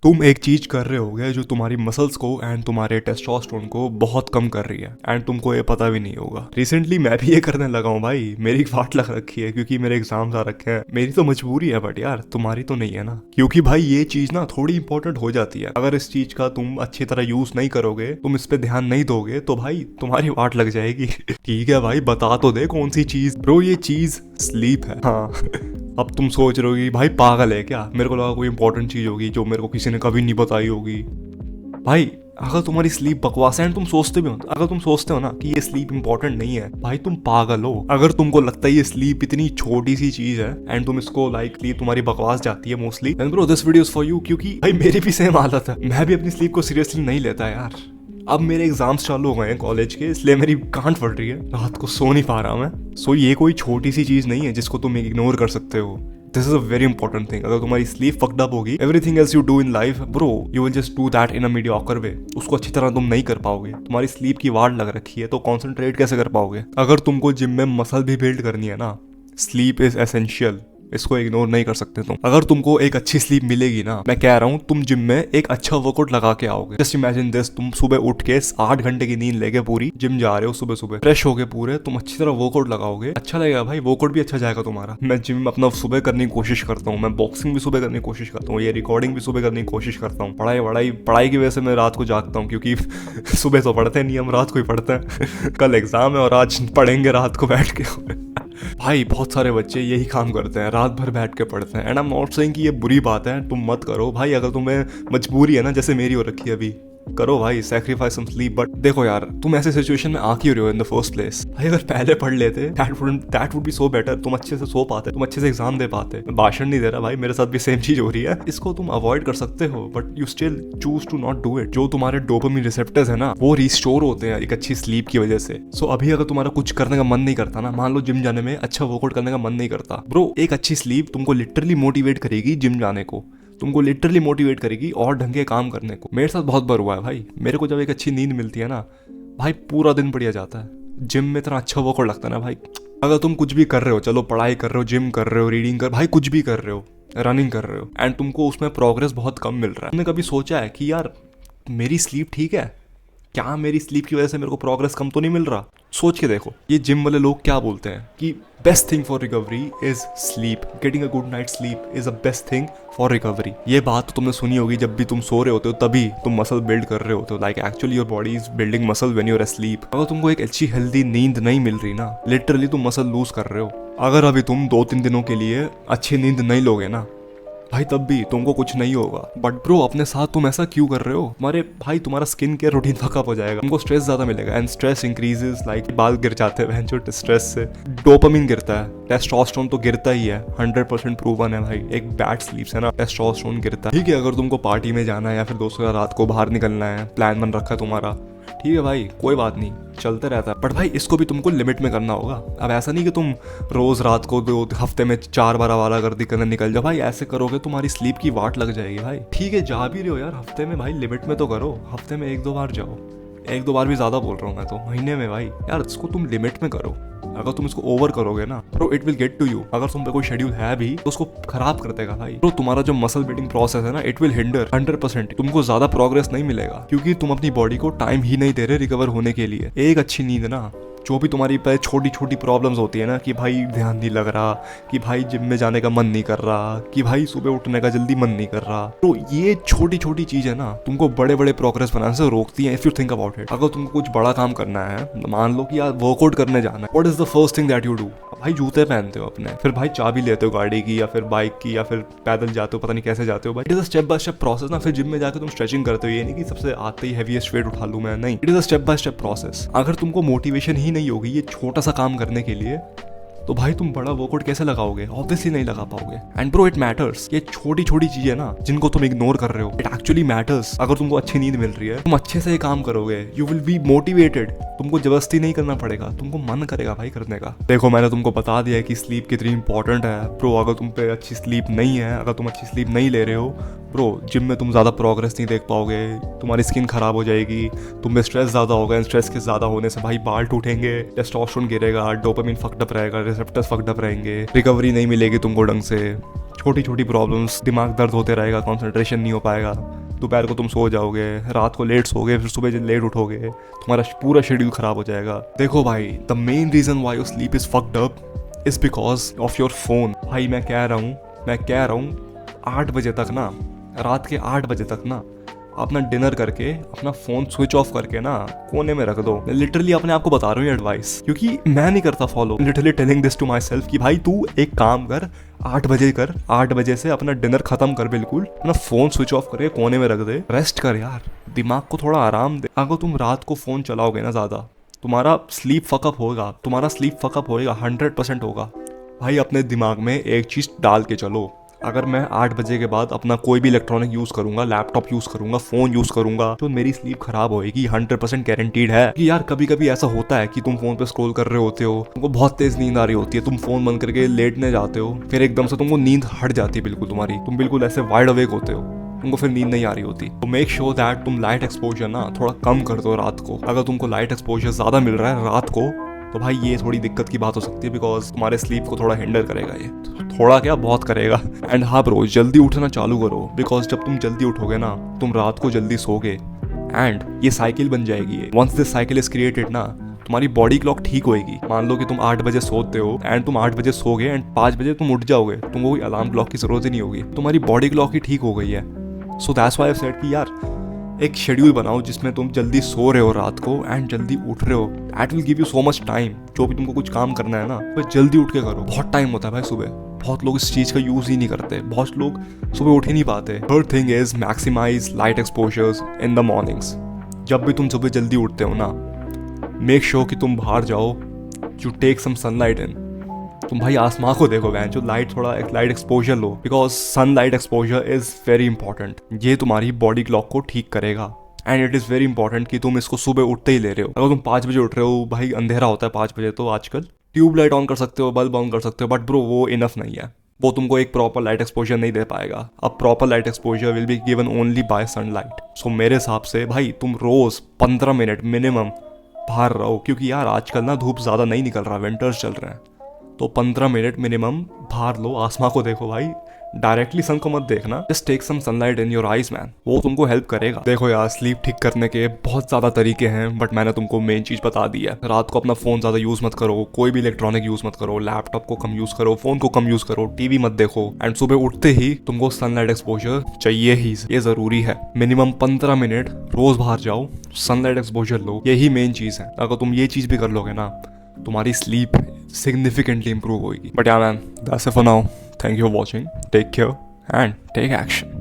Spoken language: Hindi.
तुम एक चीज कर रहे होगे जो तुम्हारी मसल्स को एंड तुम्हारे टेस्टोस्टेरोन को बहुत कम कर रही है एंड तुमको ये पता भी नहीं होगा। रिसेंटली मैं भी ये करने लगा हूँ भाई। मेरी वाट लग रखी है क्योंकि मेरे एग्जाम्स आ रखे हैं। मेरी तो मजबूरी है बट यार तुम्हारी तो नहीं है ना, क्योंकि भाई ये चीज ना थोड़ी इंपॉर्टेंट हो जाती है। अगर इस चीज का तुम अच्छी तरह यूज नहीं करोगे, तुम इस पे ध्यान नहीं दोगे तो भाई तुम्हारी वाट लग जाएगी। ठीक है भाई, बता तो दे कौन सी चीज। ब्रो ये चीज स्लीप है। हाँ अब तुम सोच रहे होगी भाई पागल है क्या, मेरे को लगा कोई इंपॉर्टेंट चीज होगी जो मेरे को किसी ने कभी नहीं बताई होगी। भाई अगर तुम्हारी स्लीप बकवास है एंड तुम सोचते भी हो, अगर तुम सोचते हो ना कि ये स्लीप इंपॉर्टेंट नहीं है, भाई तुम पागल हो। अगर तुमको लगता है ये स्लीप इतनी छोटी सी चीज है एंड तुम इसको स्लीप तुम्हारी बकवास जाती है mostly, then bro this video is for you. क्योंकि भाई मेरी भी सेम हालत है, मैं भी अपनी स्लीप को सीरियसली नहीं लेता यार। अब मेरे एग्जाम्स चालू हो गए हैं कॉलेज के, इसलिए मेरी गांठ फट रही है, रात को सो नहीं पा रहा मैं। सो ये कोई छोटी सी चीज नहीं है जिसको तुम इग्नोर कर सकते हो। This is a very important thing. अगर तुम्हारी स्लीप फक्ड अप होगी, everything else you do in life bro you will just do that in a mediocre way. उसको अच्छी तरह तुम नहीं कर पाओगे। तुम्हारी स्लीप की वाट लग रखी है तो कॉन्सेंट्रेट कैसे कर पाओगे। अगर तुमको जिम में मसल भी बिल्ड करनी है ना, स्लीप इज एसेंशियल। इसको इग्नोर नहीं कर सकते तुम। अगर तुमको एक अच्छी स्लीप मिलेगी ना, मैं कह रहा हूँ तुम जिम में एक अच्छा वर्कआउट लगा के आओगे। जस्ट इमेजिन दिस, तुम सुबह उठ के 8 घंटे की नींद लेके पूरी जिम जा रहे हो, सुबह सुबह फ्रेश हो के पूरे, तुम अच्छी तरह वर्कआउट लगाओगे, अच्छा लगेगा भाई, वर्कआउट भी अच्छा जाएगा तुम्हारा। मैं जिम अपना सुबह करने की कोशिश करता हूँ, मैं बॉक्सिंग भी सुबह करने की कोशिश करता हूँ, ये रिकॉर्डिंग भी सुबह करने की कोशिश करता हूँ। पढ़ाई की वजह से मैं रात को जागता हूँ क्योंकि सुबह तो पढ़ते नहीं, हम रात को ही पढ़ते हैं। कल एग्जाम है और आज पढ़ेंगे रात को बैठ के। भाई बहुत सारे बच्चे यही काम करते हैं, रात भर बैठ के पढ़ते हैं। And I am not saying कि ये बुरी बात है, तुम मत करो भाई। अगर तुम्हें मजबूरी है ना, जैसे मेरी हो रखी है अभी, करो भाई, सैक्रिफाइस सम स्लीप। बट देखो यार, तुम ऐसे सिचुएशन में आ क्यों रहे हो इन द फर्स्ट प्लेस। भाई अगर पहले पढ़ लेते that would be so better. तुम अच्छे से सो पाते, तुम अच्छे से एग्जाम दे पाते। मैं भाषण नहीं दे रहा भाई, मेरे साथ भी सेम चीज हो रही है। इसको तुम अवॉइड कर सकते हो but you still choose to not do it. जो तुम्हारे डोपामिन रिसेप्टर्स है ना, वो रिस्टोर होते हैं एक अच्छी स्लीप की वजह से। सो अभी अगर तुम्हारा कुछ करने का मन नहीं करता ना, मान लो जिम जाने में अच्छा वर्कआउट करने का मन नहीं करता, ब्रो एक अच्छी स्लीप तुमको लिटरली मोटिवेट करेगी जिम जाने को, तुमको लिटरली मोटिवेट करेगी और ढंग के काम करने को। मेरे साथ बहुत बार हुआ है भाई। मेरे को जब एक अच्छी नींद मिलती है ना भाई, पूरा दिन बढ़िया जाता है। जिम में इतना अच्छा वर्कआउट लगता है ना भाई। अगर तुम कुछ भी कर रहे हो, चलो पढ़ाई कर रहे हो, जिम कर रहे हो, रीडिंग कर, भाई कुछ भी कर रहे हो, रनिंग कर रहे हो, एंड तुमको उसमें प्रोग्रेस बहुत कम मिल रहा है, तुमने कभी सोचा है कि यार मेरी स्लीप ठीक है क्या, मेरी स्लीप की वजह से मेरे को प्रोग्रेस कम तो नहीं मिल रहा। सोच के देखो, ये जिम वाले लोग क्या बोलते हैं कि best thing for recovery is sleep, getting a good night sleep is a best thing for recovery. ये बात तो तुमने सुनी होगी, जब भी तुम सो रहे होते हो तभी तुम मसल बिल्ड कर रहे होते हो। Like actually your body is building muscle when you are asleep। अगर तुमको एक अच्छी हेल्दी नींद नहीं मिल रही ना, लिटरली तुम मसल लूज कर रहे हो। अगर अभी तुम 2-3 दिनों के लिए अच्छी नींद नहीं लोगे ना भाई, तब भी तुमको कुछ नहीं होगा। बट ब्रो अपने साथ तुम ऐसा क्यों कर रहे हो। हमारे भाई तुम्हारा स्किन केयर रूटीन फकअप हो जाएगा, तुमको स्ट्रेस ज्यादा मिलेगा एंड स्ट्रेस इंक्रीजेस, लाइक बाल गिर जाते हैं जो स्ट्रेस से, डोपामिन गिरता है, टेस्टोस्टेरोन तो गिरता ही है, 100% प्रूवन है भाई। एक बैड स्लीप से ना टेस्टोस्टेरोन गिरता है। ठीक है, अगर तुमको पार्टी में जाना है या फिर दोस्तों के साथ रात को बाहर निकलना है, प्लान बन रखा है तुम्हारा, ठीक है भाई, कोई बात नहीं, चलते रहता है। बट भाई इसको भी तुमको लिमिट में करना होगा। अब ऐसा नहीं कि तुम रोज रात को 2 हफ्ते में 4 बार आवारागर्दी करने निकल जाओ भाई। ऐसे करोगे तुम्हारी स्लीप की वाट लग जाएगी भाई। ठीक है, जा भी रहे हो यार हफ्ते में, भाई लिमिट में तो करो। हफ्ते में 1-2 बार जाओ, 1-2 बार भी ज्यादा बोल रहा हूँ मैं तो, महीने में भाई यार इसको तुम लिमिट में करो। अगर तुम इसको ओवर करोगे ना bro, it will get to you. अगर तुम पे कोई शेड्यूल है भी तो उसको खराब कर देगा भाई। तो तुम्हारा जो मसल बिल्डिंग प्रोसेस है ना, इट विल हिंडर 100%। तुमको ज्यादा प्रोग्रेस नहीं मिलेगा क्योंकि तुम अपनी बॉडी को टाइम ही नहीं दे रहे रिकवर होने के लिए। एक अच्छी नींद ना, जो भी तुम्हारी पे छोटी छोटी प्रॉब्लम्स होती है ना, कि भाई ध्यान नहीं लग रहा, कि भाई जिम में जाने का मन नहीं कर रहा, कि भाई सुबह उठने का जल्दी मन नहीं कर रहा, तो ये छोटी छोटी चीज है ना तुमको बड़े बड़े प्रोग्रेस बनाने से रोकती है। If you think about it, अगर तुमको कुछ बड़ा काम करना है, मान लो कि यार वर्कआउट करने जाना है, what is the first thing that you do. भाई जूते पहनते हो अपने, फिर भाई चाबी लेते हो गाड़ी की या फिर बाइक की, या फिर पैदल जाते हो, पता नहीं कैसे जाते हो भाई। It is a step by step process ना। फिर जिम में जाकर तुम स्ट्रेचिंग करते हो, ये नहीं कि सबसे आते ही हैवीएस्ट वेट उठा लूं मैं, नहीं, it is a step by step process. अगर तुमको मोटिवेशन ही नहीं होगी ये छोटा सा काम करने के लिए, तो भाई तुम बड़ा वर्कआउट कैसे लगाओगे, ऑब्वियसली नहीं लगा पाओगे। एंड ब्रो इट मैटर्स, ये छोटी छोटी चीजें ना जिनको तुम इग्नोर कर रहे हो, इट एक्चुअली मैटर्स। अगर तुमको अच्छी नींद मिल रही है, तुम अच्छे से ये काम करोगे, यू विल बी मोटिवेटेड। तुमको जबरदस्ती नहीं करना पड़ेगा, तुमको मन करेगा भाई करने का। देखो मैंने तुमको बता दिया है कि स्लीप कितनी इंपॉर्टेंट है ब्रो। अगर तुम पे अच्छी स्लीप नहीं है, अगर तुम अच्छी स्लीप नहीं ले रहे हो ब्रो, जिम में तुम ज़्यादा प्रोग्रेस नहीं देख पाओगे, तुम्हारी स्किन खराब हो जाएगी, तुम में स्ट्रेस ज़्यादा होगा, स्ट्रेस के ज़्यादा होने से भाई बाल टूटेंगे, टेस्टोस्टेरोन गिरेगा, डोपामिन फक्ड अप रहेगा, रिसेप्टर्स फक्ड अप रहेंगे, रिकवरी नहीं मिलेगी तुमको ढंग से। छोटी छोटी प्रॉब्लम्स, दिमाग दर्द होते रहेगा, कंसंट्रेशन नहीं हो पाएगा, दोपहर को तुम सो जाओगे, रात को लेट सोओगे, फिर सुबह लेट उठोगे, तुम्हारा पूरा शेड्यूल खराब हो जाएगा। देखो भाई, the main reason why your sleep is fucked up is because of your phone. भाई मैं कह रहा हूँ 8 बजे तक ना, रात के 8 बजे तक ना अपना डिनर करके अपना फोन स्विच ऑफ करके ना कोने में रख दो। मैं लिटरली अपने आप को बता रहा हूँ एडवाइस, क्योंकि मैं नहीं करता follow. Literally telling this to myself कि भाई तू एक काम कर, 8 बजे कर, 8 बजे से अपना डिनर खत्म कर, बिल्कुल अपना फोन स्विच ऑफ करके कोने में रख दे, रेस्ट कर यार, दिमाग को थोड़ा आराम दे। अगर तुम रात को फोन चलाओगे ना ज्यादा, तुम्हारा स्लीप फकअप होगा, 100% होगा। भाई अपने दिमाग में एक चीज डाल के चलो, अगर मैं 8 बजे के बाद अपना कोई भी इलेक्ट्रॉनिक यूज करूंगा, लैपटॉप यूज करूंगा, फोन यूज करूंगा, तो मेरी स्लीप खराब होएगी, 100% गारंटीड है। कि यार कभी कभी ऐसा होता है कि तुम फोन पे स्क्रॉल कर रहे होते हो, तुमको बहुत तेज नींद आ रही होती है, तुम फोन बंद करके लेटने जाते हो, फिर एकदम से तुमको नींद हट जाती है बिल्कुल तुम्हारी, तुम बिल्कुल ऐसे वाइड अवेक होते हो, तुमको फिर नींद नहीं आ रही होती। तो मेक श्योर दैट तुम लाइट एक्सपोजर ना थोड़ा कम कर दो रात को। अगर तुमको लाइट एक्सपोजर ज्यादा मिल रहा है रात को, तो भाई ये थोड़ी दिक्कत की बात हो सकती है, बिकॉज तुम्हारे स्लीप को थोड़ा हिंडर करेगा ये, थोड़ा क्या बहुत करेगा। एंड हाँ ब्रो, जल्दी उठना चालू करो, बिकॉज जब तुम जल्दी उठोगे ना, तुम रात को जल्दी सोगे, एंड ये साइकिल बन जाएगी। Once this cycle is created ना, तुम्हारी बॉडी क्लॉक ठीक होएगी। मान लो कि तुम 8 बजे सोते हो, एंड तुम 8 बजे सोगे एंड 5 बजे तुम उठ जाओगे, तुमको कोई अलार्म क्लॉक की जरूरत ही नहीं होगी, तुम्हारी बॉडी क्लॉक ही ठीक हो गई है। So that's why I said कि यार एक शेड्यूल बनाओ जिसमें तुम जल्दी सो रहे हो रात को एंड जल्दी उठ रहे हो। That will give you so much time. जो भी तुमको कुछ काम करना है ना, तो जल्दी उठ के करो। बहुत टाइम होता है भाई सुबह, बहुत लोग इस चीज़ का यूज़ ही नहीं करते, बहुत लोग सुबह उठ ही नहीं पाते। Third thing is maximise light exposures in the mornings. जब भी तुम सुबह जल्दी उठते हो ना, मेक श्योर कि तुम बाहर जाओ, you take some sunlight in. तुम भाई आसमां को देखो वैन, जो लाइट, थोड़ा एक light exposure low, because sunlight exposure is very important. ये तुम्हारी बॉडी क्लॉक को ठीक करेगा, and it is very important कि तुम इसको सुबह उठते ही ले रहे हो। अगर तुम 5 बजे उठ रहे हो, भाई अंधेरा होता है 5 बजे, तो आजकल ट्यूब लाइट ऑन कर सकते हो, बल्ब ऑन कर सकते हो, बट ब्रो वो इनफ नहीं है, वो तुमको एक प्रॉपर लाइट एक्सपोजर नहीं दे पाएगा। अब proper light exposure will be given only by sunlight. So मेरे हिसाब से भाई तुम रोज 15 मिनट मिनिमम बाहर रहो, क्योंकि यार आजकल ना धूप ज़्यादा नहीं निकल रहा, विंटर्स चल रहे हैं, तो 15 मिनट मिनिमम बाहर लो, आसमां को देखो भाई, डायरेक्टली सन को मत देखना, just take some sunlight in your eyes man, वो तुमको हेल्प करेगा। देखो यार, स्लीप ठीक करने के बहुत ज्यादा तरीके हैं, बट मैंने तुमको मेन चीज बता दी है। रात को अपना फोन ज्यादा यूज मत करो, कोई भी इलेक्ट्रॉनिक यूज मत करो, लैपटॉप को कम यूज करो, फोन को कम यूज करो, टीवी मत देखो, एंड सुबह उठते ही तुमको सनलाइट एक्सपोजर चाहिए ही, ये जरूरी है। मिनिमम 15 मिनट रोज बाहर जाओ, सनलाइट एक्सपोजर लो, यही मेन चीज है। अगर तुम ये चीज भी कर लोगे ना, तुम्हारी स्लीप significantly improve होगी। But yeah man, that's it for now. Thank you for watching. Take care and take action.